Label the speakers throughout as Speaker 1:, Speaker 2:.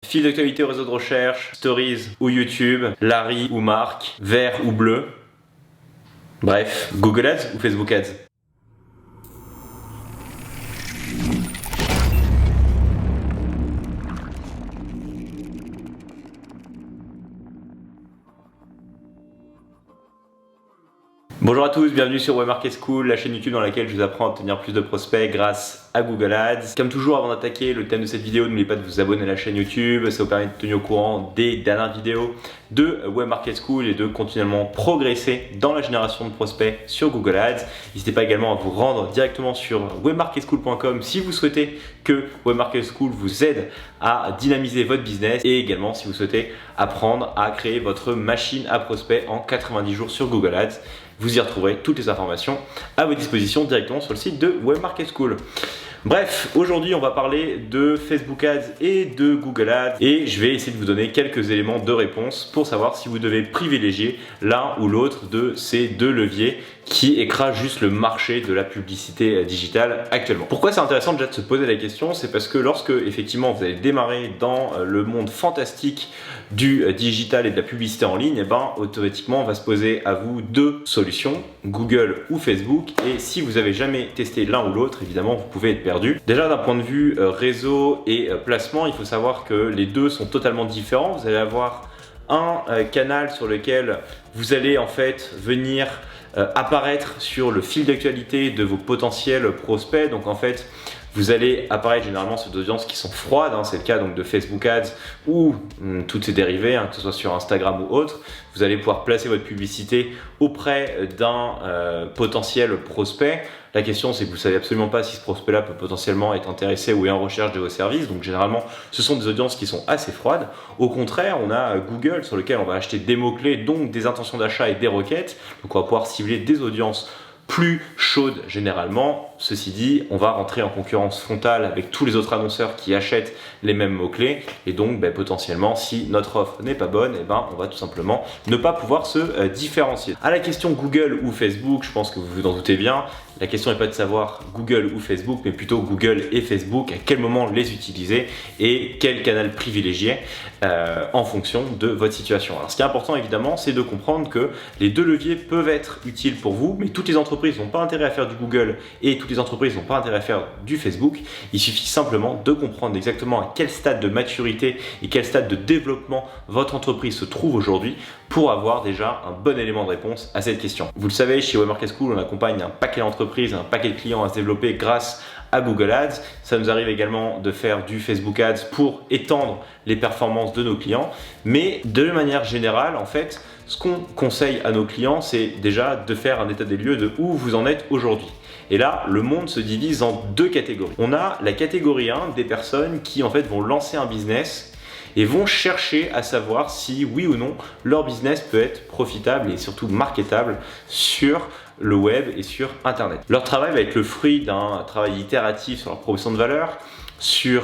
Speaker 1: Fil d'actualité au réseau de recherche, Stories ou YouTube, Larry ou Marc, vert ou bleu. Bref, Google Ads ou Facebook Ads? Bonjour à tous, bienvenue sur Web Market School, la chaîne YouTube dans laquelle je vous apprends à obtenir plus de prospects grâce à Google Ads. Comme toujours, avant d'attaquer le thème de cette vidéo, n'oubliez pas de vous abonner à la chaîne YouTube, ça vous permet de tenir au courant des dernières vidéos de Web Market School et de continuellement progresser dans la génération de prospects sur Google Ads. N'hésitez pas également à vous rendre directement sur webmarketschool.com si vous souhaitez que Web Market School vous aide à dynamiser votre business et également si vous souhaitez apprendre à créer votre machine à prospects en 90 jours sur Google Ads. Vous y retrouverez toutes les informations à votre disposition directement sur le site de Web Market School. Bref, aujourd'hui on va parler de Facebook Ads et de Google Ads et je vais essayer de vous donner quelques éléments de réponse pour savoir si vous devez privilégier l'un ou l'autre de ces deux leviers qui écrasent juste le marché de la publicité digitale actuellement. Pourquoi c'est intéressant déjà de se poser la question? C'est parce que lorsque effectivement vous allez démarrer dans le monde fantastique du digital et de la publicité en ligne, et automatiquement on va se poser à vous deux solutions, Google ou Facebook, et si vous avez jamais testé l'un ou l'autre, évidemment vous pouvez être perdu. Déjà d'un point de vue réseau et placement, il faut savoir que les deux sont totalement différents. Vous allez avoir un canal sur lequel vous allez en fait venir apparaître sur le fil d'actualité de vos potentiels prospects. Donc en fait, vous allez apparaître généralement sur des audiences qui sont froides, c'est le cas donc de Facebook Ads ou toutes ces dérivés, que ce soit sur Instagram ou autre. Vous allez pouvoir placer votre publicité auprès d'un potentiel prospect. La question c'est que vous ne savez absolument pas si ce prospect-là peut potentiellement être intéressé ou est en recherche de vos services. Donc généralement, ce sont des audiences qui sont assez froides. Au contraire, on a Google sur lequel on va acheter des mots-clés, donc des intentions d'achat et des requêtes. Donc on va pouvoir cibler des audiences plus chaude généralement. Ceci dit, on va rentrer en concurrence frontale avec tous les autres annonceurs qui achètent les mêmes mots-clés et donc potentiellement si notre offre n'est pas bonne, on va tout simplement ne pas pouvoir se différencier. À la question Google ou Facebook, je pense que vous vous en doutez bien, la question n'est pas de savoir Google ou Facebook, mais plutôt Google et Facebook, à quel moment les utiliser et quel canal privilégier en fonction de votre situation. Alors ce qui est important évidemment, c'est de comprendre que les deux leviers peuvent être utiles pour vous, mais toutes les entreprises n'ont pas intérêt à faire du Google et toutes les entreprises n'ont pas intérêt à faire du Facebook. Il suffit simplement de comprendre exactement à quel stade de maturité et quel stade de développement votre entreprise se trouve aujourd'hui pour avoir déjà un bon élément de réponse à cette question. Vous le savez, chez Web Market School, on accompagne un paquet d'entreprises, un paquet de clients à se développer grâce à Google Ads. Ça nous arrive également de faire du Facebook Ads pour étendre les performances de nos clients. Mais de manière générale, en fait, ce qu'on conseille à nos clients, c'est déjà de faire un état des lieux de où vous en êtes aujourd'hui. Et là, le monde se divise en deux catégories. On a la catégorie 1 des personnes qui en fait vont lancer un business et vont chercher à savoir si oui ou non leur business peut être profitable et surtout marketable sur le web et sur internet. Leur travail va être le fruit d'un travail itératif sur leur proposition de valeur, sur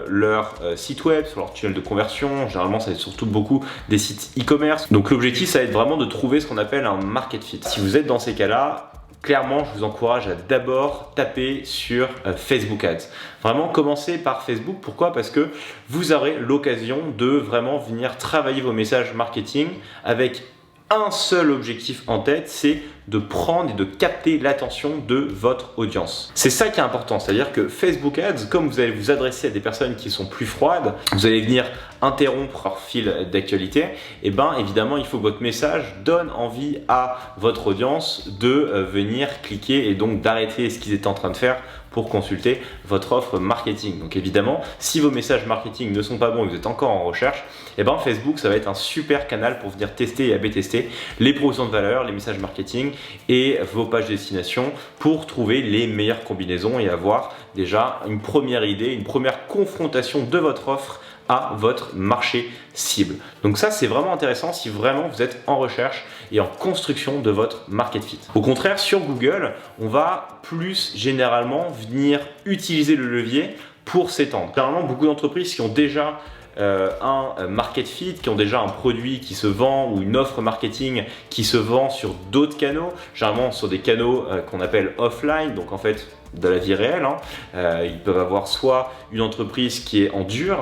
Speaker 1: leur site web, sur leur tunnel de conversion. Généralement ça va être surtout beaucoup des sites e-commerce. Donc l'objectif ça va être vraiment de trouver ce qu'on appelle un market fit. Si vous êtes dans ces cas-là, clairement, je vous encourage à d'abord taper sur Facebook Ads. Vraiment, commencez par Facebook. Pourquoi? Parce que vous aurez l'occasion de vraiment venir travailler vos messages marketing avec un seul objectif en tête, c'est de prendre et de capter l'attention de votre audience. C'est ça qui est important, c'est-à-dire que Facebook Ads, comme vous allez vous adresser à des personnes qui sont plus froides, vous allez venir interrompre leur fil d'actualité, et évidemment il faut que votre message donne envie à votre audience de venir cliquer et donc d'arrêter ce qu'ils étaient en train de faire pour consulter votre offre marketing. Donc évidemment, si vos messages marketing ne sont pas bons et vous êtes encore en recherche, Facebook ça va être un super canal pour venir tester et A/B tester les propositions de valeur, les messages marketing et vos pages de destination pour trouver les meilleures combinaisons et avoir déjà une première idée, une première confrontation de votre offre à votre marché cible. Donc ça c'est vraiment intéressant si vraiment vous êtes en recherche et en construction de votre market fit. Au contraire, sur Google, on va plus généralement venir utiliser le levier pour s'étendre. Généralement, beaucoup d'entreprises qui ont déjà un market fit, qui ont déjà un produit qui se vend ou une offre marketing qui se vend sur d'autres canaux, généralement sur des canaux qu'on appelle offline, donc en fait de la vie réelle. Ils peuvent avoir soit une entreprise qui est en dur,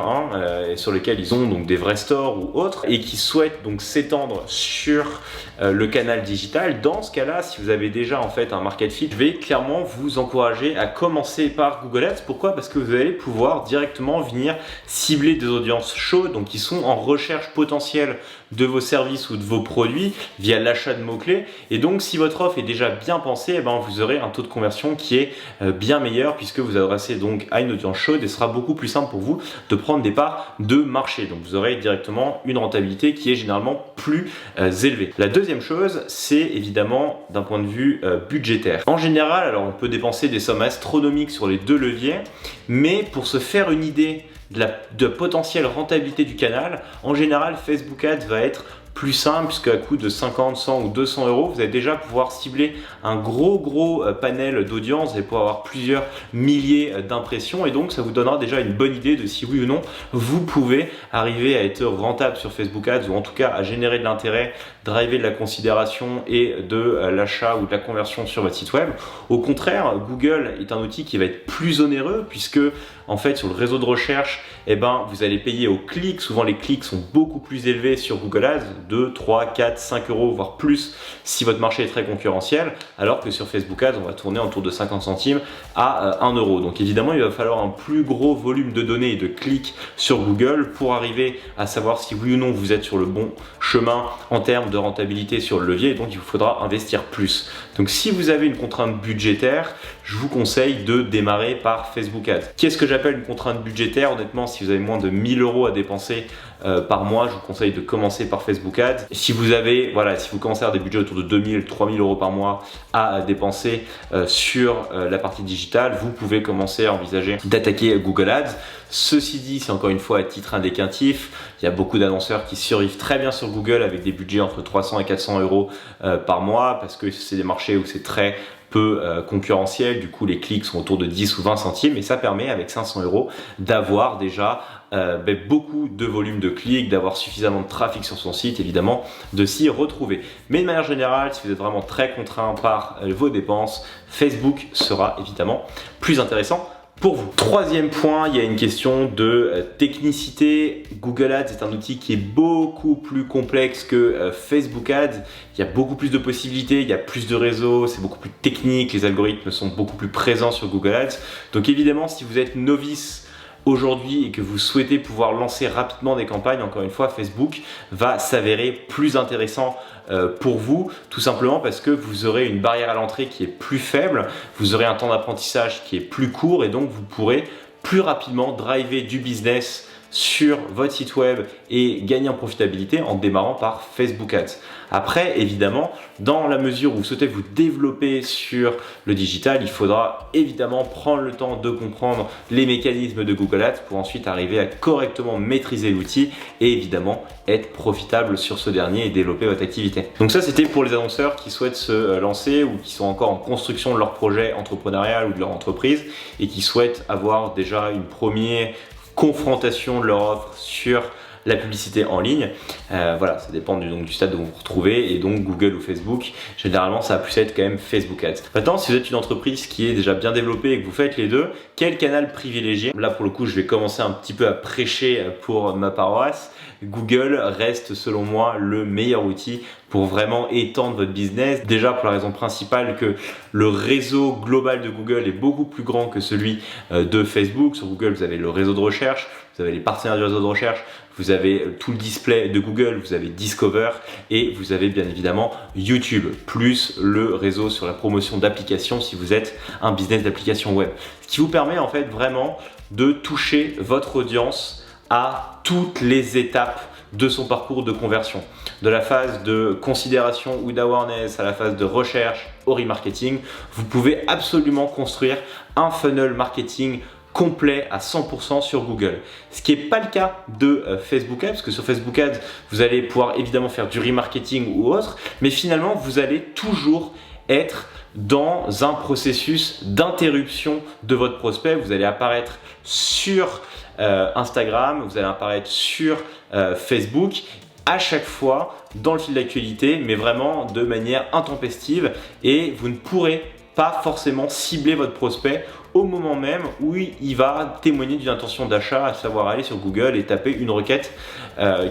Speaker 1: et sur lequel ils ont donc des vrais stores ou autres, et qui souhaitent donc s'étendre sur le canal digital. Dans ce cas-là, si vous avez déjà en fait un market fit, je vais clairement vous encourager à commencer par Google Ads. Pourquoi? Parce que vous allez pouvoir directement venir cibler des audiences chaudes, donc qui sont en recherche potentielle de vos services ou de vos produits via l'achat de mots-clés. Et donc si votre offre est déjà bien pensée, vous aurez un taux de conversion qui est bien meilleur, puisque vous adressez donc à une audience chaude, et ce sera beaucoup plus simple pour vous de prendre des parts de marché. Donc vous aurez directement une rentabilité qui est généralement plus élevée. La deuxième chose, c'est évidemment d'un point de vue budgétaire. En général, alors on peut dépenser des sommes astronomiques sur les deux leviers, mais pour se faire une idée de potentielle rentabilité du canal, en général Facebook Ads va être plus simple, puisque à coût de 50, 100 ou 200 euros, vous allez déjà pouvoir cibler un gros panel d'audience et pouvoir avoir plusieurs milliers d'impressions, et donc ça vous donnera déjà une bonne idée de si oui ou non vous pouvez arriver à être rentable sur Facebook Ads, ou en tout cas à générer de l'intérêt, driver de la considération et de l'achat ou de la conversion sur votre site web. Au contraire, Google est un outil qui va être plus onéreux, puisque en fait sur le réseau de recherche, vous allez payer au clic. Souvent les clics sont beaucoup plus élevés sur Google Ads, 2, 3, 4, 5 euros, voire plus si votre marché est très concurrentiel, alors que sur Facebook Ads, on va tourner autour de 50 centimes à 1 euro. Donc évidemment, il va falloir un plus gros volume de données et de clics sur Google pour arriver à savoir si oui ou non vous êtes sur le bon chemin en termes de rentabilité sur le levier, et donc il vous faudra investir plus. Donc si vous avez une contrainte budgétaire, je vous conseille de démarrer par Facebook Ads. Qu'est-ce que j'appelle une contrainte budgétaire? Honnêtement, si vous avez moins de 1000 euros à dépenser par mois, je vous conseille de commencer par Facebook Ads. Si vous avez, si vous commencez à avoir des budgets autour de 2000, 3000 euros par mois à dépenser sur la partie digitale, vous pouvez commencer à envisager d'attaquer Google Ads. Ceci dit, c'est encore une fois à titre indicatif, il y a beaucoup d'annonceurs qui survivent très bien sur Google avec des budgets entre 300 et 400 euros par mois, parce que c'est des marchés où c'est très peu concurrentiel. Du coup les clics sont autour de 10 ou 20 centimes, et ça permet avec 500 euros d'avoir déjà beaucoup de volume de clics, d'avoir suffisamment de trafic sur son site, évidemment de s'y retrouver. Mais de manière générale, si vous êtes vraiment très contraint par vos dépenses, Facebook sera évidemment plus intéressant pour vous. Troisième point, il y a une question de technicité. Google Ads est un outil qui est beaucoup plus complexe que Facebook Ads. Il y a beaucoup plus de possibilités, il y a plus de réseaux, c'est beaucoup plus technique, les algorithmes sont beaucoup plus présents sur Google Ads. Donc évidemment, si vous êtes novice aujourd'hui et que vous souhaitez pouvoir lancer rapidement des campagnes, encore une fois, Facebook va s'avérer plus intéressant pour vous, tout simplement parce que vous aurez une barrière à l'entrée qui est plus faible, vous aurez un temps d'apprentissage qui est plus court, et donc vous pourrez plus rapidement driver du business sur votre site web et gagner en profitabilité en démarrant par Facebook Ads. Après, évidemment, dans la mesure où vous souhaitez vous développer sur le digital, il faudra évidemment prendre le temps de comprendre les mécanismes de Google Ads pour ensuite arriver à correctement maîtriser l'outil et évidemment être profitable sur ce dernier et développer votre activité. Donc ça, c'était pour les annonceurs qui souhaitent se lancer ou qui sont encore en construction de leur projet entrepreneurial ou de leur entreprise et qui souhaitent avoir déjà une première confrontation de leur offre sur la publicité en ligne. Ça dépend du stade où vous vous retrouvez, et donc Google ou Facebook, généralement ça va plus être quand même Facebook Ads. Maintenant, si vous êtes une entreprise qui est déjà bien développée et que vous faites les deux, quel canal privilégier? Là pour le coup, je vais commencer un petit peu à prêcher pour ma paroisse. Google reste selon moi le meilleur outil pour vraiment étendre votre business. Déjà pour la raison principale que le réseau global de Google est beaucoup plus grand que celui de Facebook. Sur Google, vous avez le réseau de recherche, vous avez les partenaires du réseau de recherche, vous avez tout le display de Google, vous avez Discover et vous avez bien évidemment YouTube, plus le réseau sur la promotion d'applications si vous êtes un business d'application web. Ce qui vous permet en fait vraiment de toucher votre audience à toutes les étapes de son parcours de conversion. De la phase de considération ou d'awareness à la phase de recherche au remarketing, vous pouvez absolument construire un funnel marketing complet à 100% sur Google. Ce qui n'est pas le cas de Facebook Ads, parce que sur Facebook Ads, vous allez pouvoir évidemment faire du remarketing ou autre, mais finalement, vous allez toujours être dans un processus d'interruption de votre prospect. Vous allez apparaître sur Instagram, vous allez apparaître sur Facebook, à chaque fois dans le fil d'actualité, mais vraiment de manière intempestive, et vous ne pourrez pas forcément cibler votre prospect au moment même où il va témoigner d'une intention d'achat, à savoir aller sur Google et taper une requête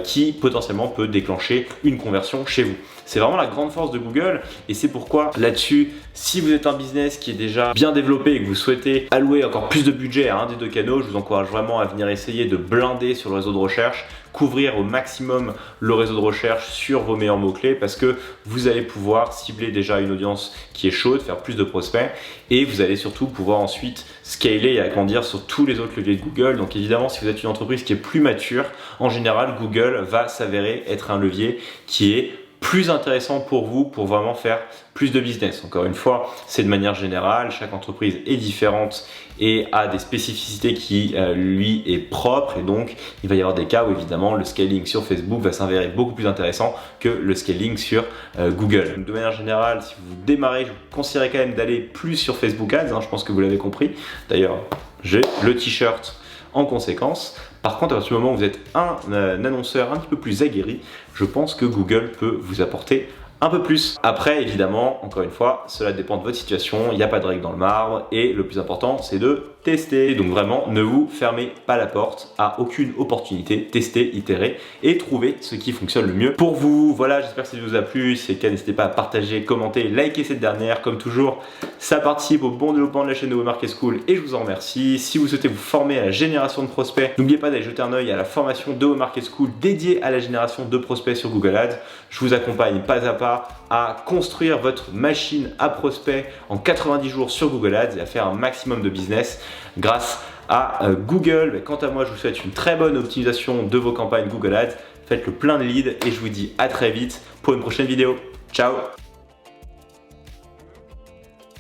Speaker 1: qui potentiellement peut déclencher une conversion chez vous. C'est vraiment la grande force de Google et c'est pourquoi là-dessus, si vous êtes un business qui est déjà bien développé et que vous souhaitez allouer encore plus de budget à un des deux canaux, je vous encourage vraiment à venir essayer de blinder sur le réseau de recherche, couvrir au maximum le réseau de recherche sur vos meilleurs mots-clés parce que vous allez pouvoir cibler déjà une audience qui est chaude, faire plus de prospects et vous allez surtout pouvoir ensuite scaler et agrandir sur tous les autres leviers de Google. Donc évidemment, si vous êtes une entreprise qui est plus mature, en général, Google va s'avérer être un levier qui est plus intéressant pour vous pour vraiment faire plus de business. Encore une fois, c'est de manière générale, chaque entreprise est différente et a des spécificités qui lui est propre et donc il va y avoir des cas où évidemment le scaling sur Facebook va s'avérer beaucoup plus intéressant que le scaling sur Google. Donc, de manière générale, si vous démarrez, je vous conseillerais quand même d'aller plus sur Facebook Ads, je pense que vous l'avez compris. D'ailleurs, j'ai le t-shirt en conséquence. Par contre, à partir du moment où vous êtes un annonceur un petit peu plus aguerri, je pense que Google peut vous apporter un peu plus. Après, évidemment, encore une fois, cela dépend de votre situation, il n'y a pas de règle dans le marbre et le plus important, c'est de tester. Donc vraiment, ne vous fermez pas la porte à aucune opportunité, testez, itérez et trouvez ce qui fonctionne le mieux pour vous. Voilà, j'espère que ça vous a plu. Si c'est le cas, n'hésitez pas à partager, commenter, liker cette dernière. Comme toujours, ça participe au bon développement de la chaîne de Webmarket School et je vous en remercie. Si vous souhaitez vous former à la génération de prospects, n'oubliez pas d'aller jeter un œil à la formation de Webmarket School dédiée à la génération de prospects sur Google Ads. Je vous accompagne pas à pas à construire votre machine à prospects en 90 jours sur Google Ads et à faire un maximum de business grâce à Google. Quant à moi, je vous souhaite une très bonne optimisation de vos campagnes Google Ads. Faites le plein de leads et je vous dis à très vite pour une prochaine vidéo. Ciao!